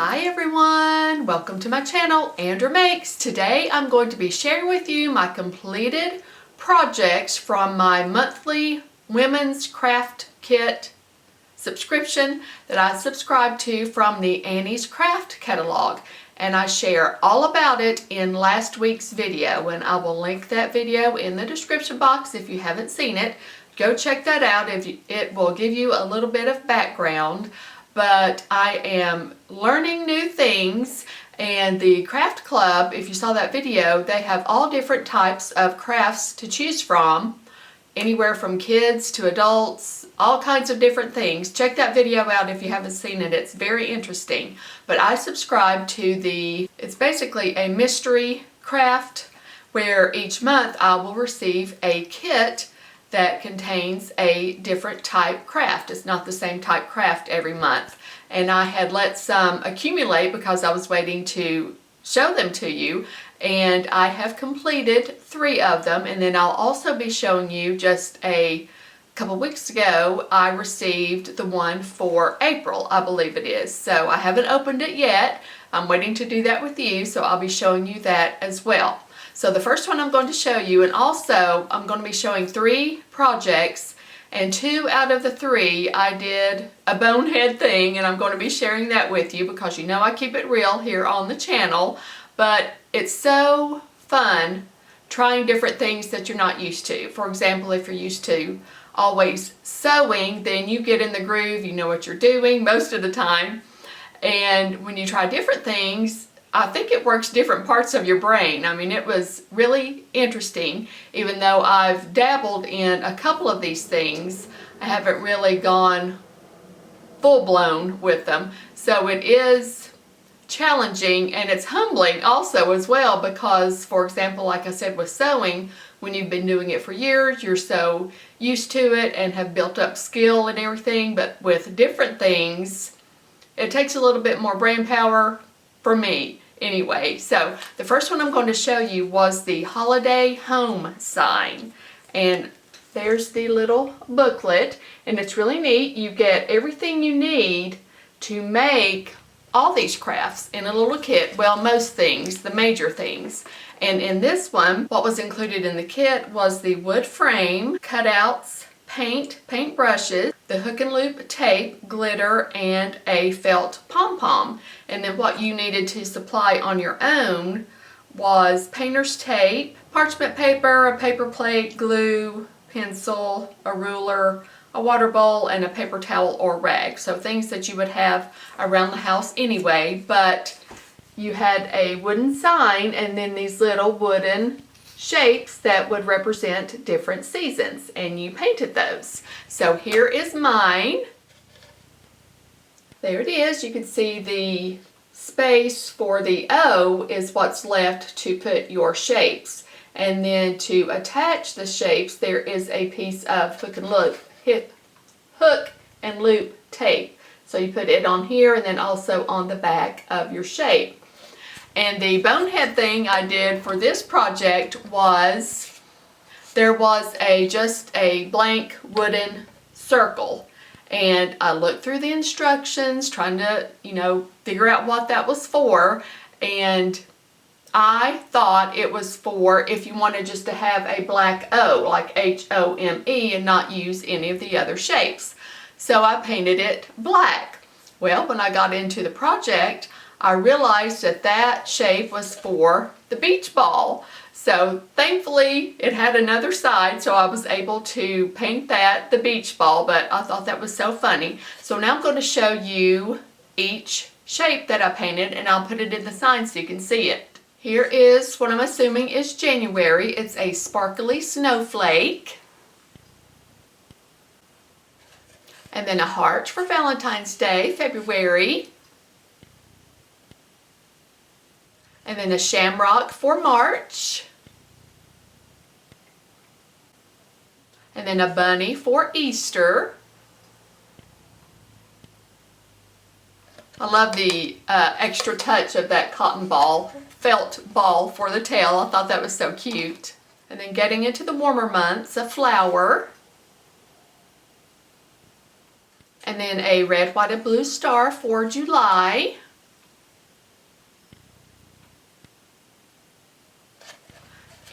Hi everyone, welcome to my channel, Andra Makes. Today I'm going to be sharing with you my completed projects from my monthly women's craft kit subscription that I subscribe to from the Annie's Craft catalog. And I share all about it in last week's video, and I will link that video in the description box if you haven't seen it. Go check that out. It will give you a little bit of background. But I am learning new things, and the craft club, if you saw that video, they have all different types of crafts to choose from, anywhere from kids to adults, all kinds of different things. Check that video out if you haven't seen it. It's very interesting. But I subscribe to it's basically a mystery craft where each month I will receive a kit that contains a different type craft. It's not the same type craft every month. And I had let some accumulate because I was waiting to show them to you. And I have completed 3 of them. And then I'll also be showing you, just a couple weeks ago, I received the one for April, I believe it is. So I haven't opened it yet. I'm waiting to do that with you. So I'll be showing you that as well. So the first one I'm going to show you, and also I'm going to be showing 3 projects, and 2 out of the 3 I did a bonehead thing, and I'm going to be sharing that with you because you know I keep it real here on the channel. But it's so fun trying different things that you're not used to. For example, if you're used to always sewing, then you get in the groove, you know what you're doing most of the time. And when you try different things, I think it works different parts of your brain. I mean, it was really interesting. Even though I've dabbled in a couple of these things, I haven't really gone full-blown with them. So it is challenging, and it's humbling also as well, because, for example, like I said with sewing, when you've been doing it for years, you're so used to it and have built up skill and everything. But with different things, it takes a little bit more brain power for me. Anyway, so the first one I'm going to show you was the holiday home sign, and there's the little booklet, and it's really neat. You get everything you need to make all these crafts in a little kit. Well, most things, the major things. And in this one, what was included in the kit was the wood frame, cutouts, paint brushes, the hook and loop tape, glitter, and a felt pom-pom. And then what you needed to supply on your own was painter's tape, parchment paper, a paper plate, glue, pencil, a ruler, a water bowl, and a paper towel or rag. So things that you would have around the house anyway. But you had a wooden sign, and then these little wooden shapes that would represent different seasons, and you painted those. So here is mine. There it is. You can see the space for the O is what's left to put your shapes, and then to attach the shapes there is a piece of hook and loop tape. So you put it on here and then also on the back of your shape. And the bonehead thing I did for this project was, there was just a blank wooden circle. And I looked through the instructions trying to, figure out what that was for. And I thought it was for if you wanted just to have a black O, like H-O-M-E, and not use any of the other shapes. So I painted it black. Well, when I got into the project, I realized that shape was for the beach ball. So thankfully it had another side, so I was able to paint the beach ball, but I thought that was so funny. So now I'm going to show you each shape that I painted, and I'll put it in the sign so you can see it. Here is what I'm assuming is January. It's a sparkly snowflake. And then a heart for Valentine's Day, February. And then a shamrock for March. And then a bunny for Easter. I love the extra touch of that cotton ball, felt ball for the tail. I thought that was so cute. And then getting into the warmer months, a flower. And then a red, white, and blue star for July.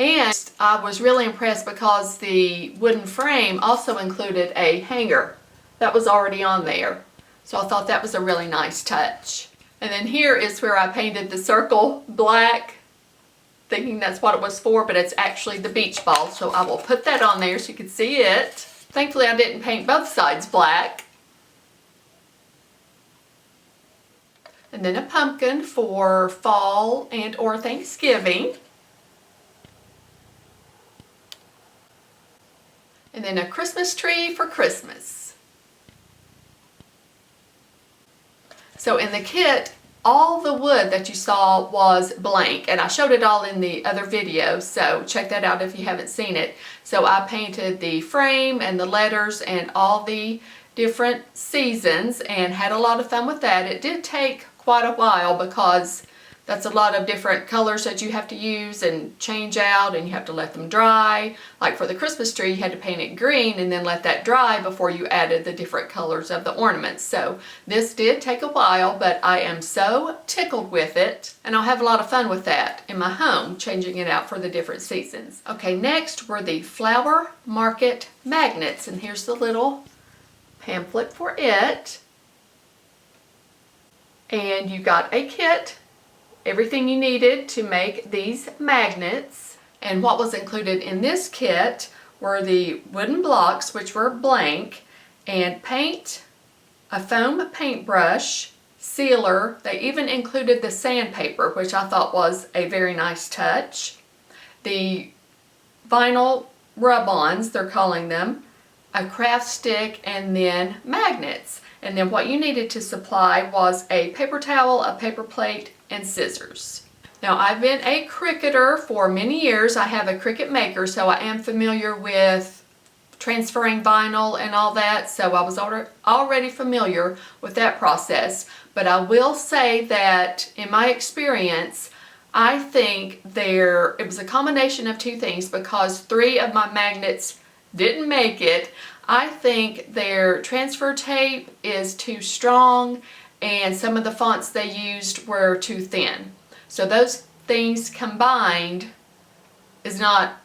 And I was really impressed because the wooden frame also included a hanger that was already on there. So I thought that was a really nice touch. And then here is where I painted the circle black, thinking that's what it was for, but it's actually the beach ball. So I will put that on there so you can see it. Thankfully I didn't paint both sides black. And then a pumpkin for fall and or Thanksgiving. And then a Christmas tree for Christmas. So in the kit, all the wood that you saw was blank, and I showed it all in the other video, so check that out if you haven't seen it. So I painted the frame and the letters and all the different seasons and had a lot of fun with that. It did take quite a while because that's a lot of different colors that you have to use and change out, and you have to let them dry. Like for the Christmas tree, you had to paint it green and then let that dry before you added the different colors of the ornaments. So this did take a while, but I am so tickled with it, and I'll have a lot of fun with that in my home, changing it out for the different seasons. Okay, next were the flower market magnets, and here's the little pamphlet for it. And you got a kit, everything you needed to make these magnets. And what was included in this kit were the wooden blocks, which were blank, and paint, a foam paintbrush, sealer. They even included the sandpaper, which I thought was a very nice touch. The vinyl rub-ons, they're calling them, a craft stick, and then magnets. And then what you needed to supply was a paper towel, a paper plate, and scissors. Now I've been a cricketer for many years. I have a Cricut maker, so I am familiar with transferring vinyl and all that, so I was already familiar with that process. But I will say that in my experience, I think it was a combination of two things, because 3 of my magnets didn't make it. I think their transfer tape is too strong, and some of the fonts they used were too thin. So those things combined is not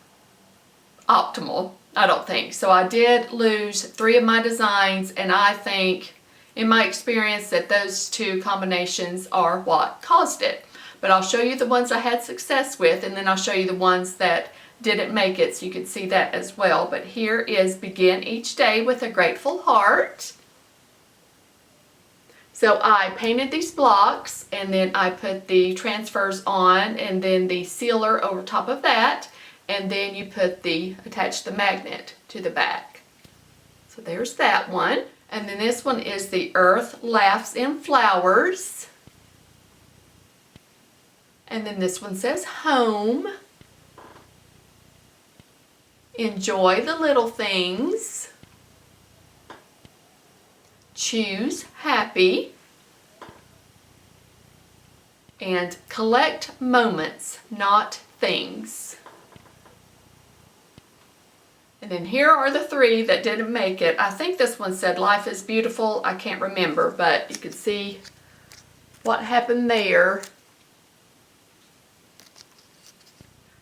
optimal, I don't think. So I did lose 3 of my designs, and I think in my experience that those 2 combinations are what caused it. But I'll show you the ones I had success with, and then I'll show you the ones that didn't make it, so you can see that as well. But here is begin each day with a grateful heart. So I painted these blocks, and then I put the transfers on, and then the sealer over top of that, and then you attach the magnet to the back. So there's that one. And then this one is the Earth Laughs in Flowers. And then this one says home. Enjoy the little things. Choose happy. And collect moments, not things. And then here are the 3 that didn't make it. I think this one said life is beautiful. I can't remember, but you can see what happened there.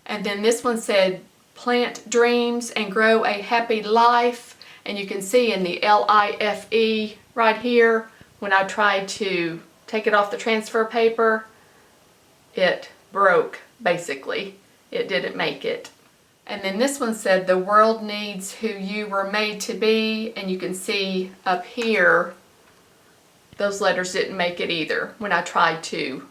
And then this one said plant dreams and grow a happy life. And you can see in the LIFE right here, when I tried to take it off the transfer paper, it broke, basically. It didn't make it. And then this one said the world needs who you were made to be. And you can see up here, those letters didn't make it either when I tried to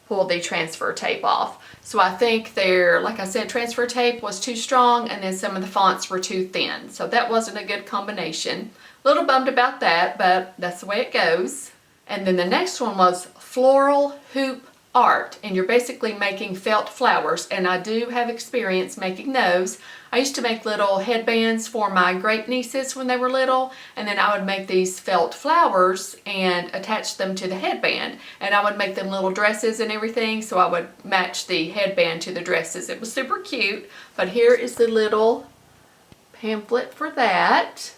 pull the transfer tape off. So I think like I said, transfer tape was too strong, and then some of the fonts were too thin. So that wasn't a good combination. A little bummed about that, but that's the way it goes. And then the next one was Floral Hoop Art, and you're basically making felt flowers, and I do have experience making those. I used to make little headbands for my great nieces when they were little, and then I would make these felt flowers and attach them to the headband, and I would make them little dresses and everything, so I would match the headband to the dresses. It was super cute. But here is the little pamphlet for that.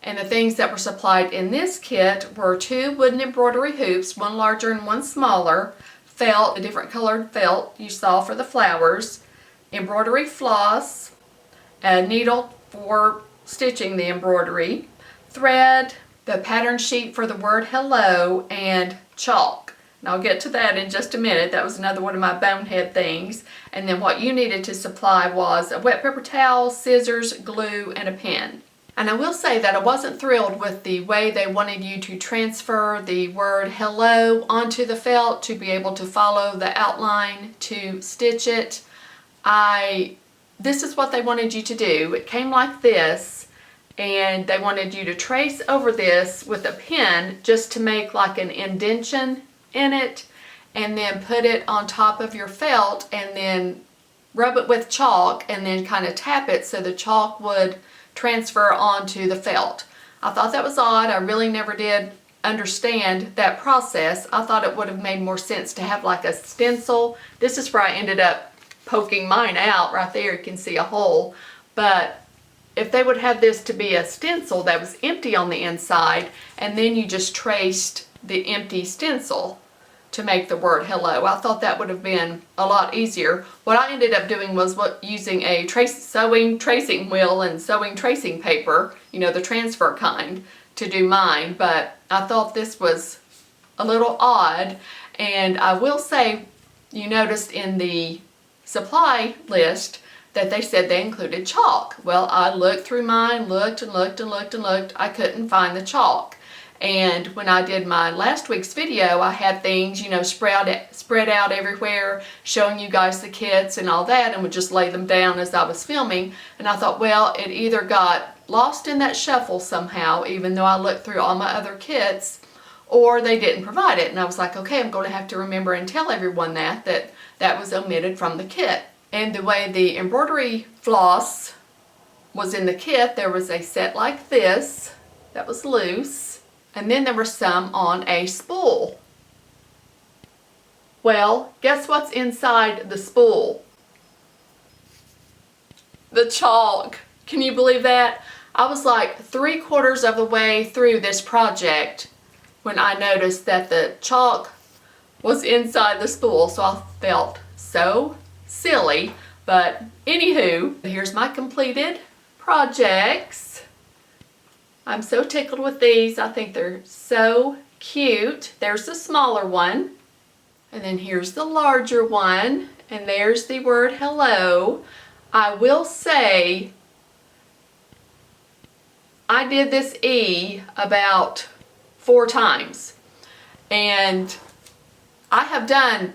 And the things that were supplied in this kit were 2 wooden embroidery hoops, one larger and one smaller, felt, a different colored felt you saw for the flowers, embroidery floss, a needle for stitching the embroidery, thread, the pattern sheet for the word hello, and chalk. And I'll get to that in just a minute. That was another one of my bonehead things. And then what you needed to supply was a wet paper towel, scissors, glue, and a pen. And I will say that I wasn't thrilled with the way they wanted you to transfer the word hello onto the felt to be able to follow the outline to stitch it. This is what they wanted you to do. It came like this, and they wanted you to trace over this with a pen just to make like an indentation in it, and then put it on top of your felt and then rub it with chalk and then kind of tap it so the chalk would transfer onto the felt. I thought that was odd. I really never did understand that process. I thought it would have made more sense to have like a stencil. This is where I ended up poking mine out right there. You can see a hole. But if they would have this to be a stencil that was empty on the inside, and then you just traced the empty stencil to make the word hello, I thought that would have been a lot easier. What I ended up doing was using a sewing tracing wheel and sewing tracing paper, you know, the transfer kind, to do mine. But I thought this was a little odd. And I will say, you noticed in the supply list that they said they included chalk. Well, I looked through mine, looked and looked and looked and looked. I couldn't find the chalk. And when I did my last week's video, I had things, you know, spread out everywhere, showing you guys the kits and all that, and would just lay them down as I was filming. And I thought, well, it either got lost in that shuffle somehow, even though I looked through all my other kits, or they didn't provide it. And I was like, okay, I'm going to have to remember and tell everyone that was omitted from the kit. And the way the embroidery floss was in the kit, there was a set like this that was loose, and then there were some on a spool. Well, guess what's inside the spool? The chalk. Can you believe that? I was like 3/4 of the way through this project when I noticed that the chalk was inside the spool, so I felt so silly. But anywho, here's my completed projects. I'm so tickled with these. I think they're so cute. There's the smaller one, and then here's the larger one, and there's the word hello. I will say I did this E about 4 times, and I have done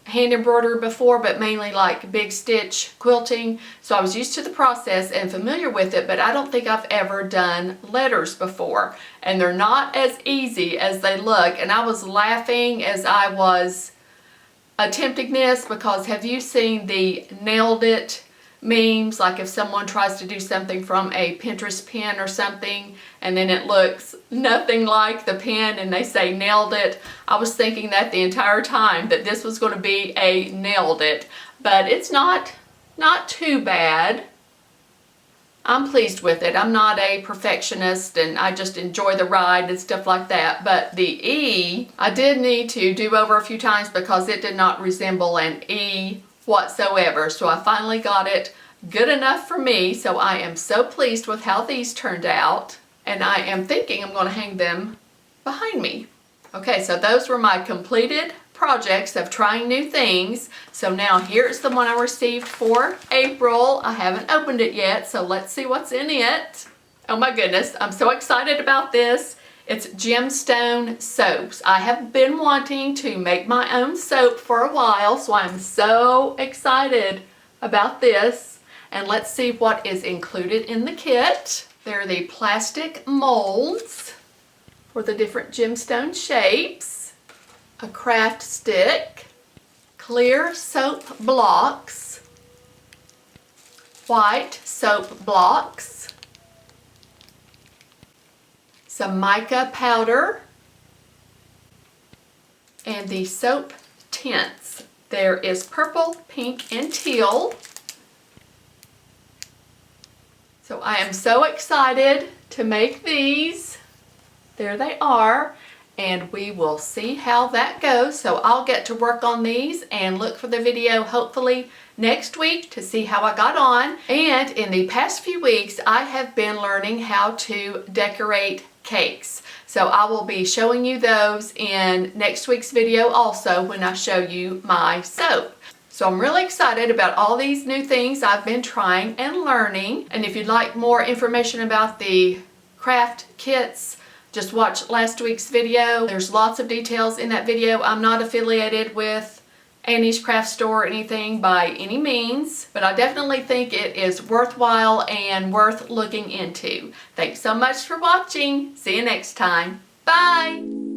hand embroidery before, but mainly like big stitch quilting, so I was used to the process and familiar with it, but I don't think I've ever done letters before, and they're not as easy as they look. And I was laughing as I was attempting this, because have you seen the nailed it memes? Like if someone tries to do something from a Pinterest pin or something, and then it looks nothing like the pin, and they say nailed it. I was thinking that the entire time, that this was going to be a nailed it, but it's not too bad. I'm pleased with it. I'm not a perfectionist, and I just enjoy the ride and stuff like that. But the E, I did need to do over a few times because it did not resemble an E whatsoever. So I finally got it good enough for me. So I am so pleased with how these turned out, and I am thinking I'm going to hang them behind me. Okay, so those were my completed projects of trying new things. So now here's the one I received for April. I haven't opened it yet, so let's see what's in it. Oh my goodness, I'm so excited about this. It's gemstone soaps. I have been wanting to make my own soap for a while, so I'm so excited about this. And let's see what is included in the kit. They're the plastic molds for the different gemstone shapes, a craft stick, clear soap blocks, white soap blocks, some mica powder, and the soap tints. There is purple, pink, and teal. So I am so excited to make these. There they are. and we will see how that goes. So I'll get to work on these and look for the video hopefully next week to see how I got on. And in the past few weeks, I have been learning how to decorate cakes. So I will be showing you those in next week's video also when I show you my soap. So I'm really excited about all these new things I've been trying and learning. And if you'd like more information about the craft kits, just watch last week's video. There's lots of details in that video. I'm not affiliated with Annie's Craft Store or anything by any means, but I definitely think it is worthwhile and worth looking into. Thanks so much for watching. See you next time. Bye!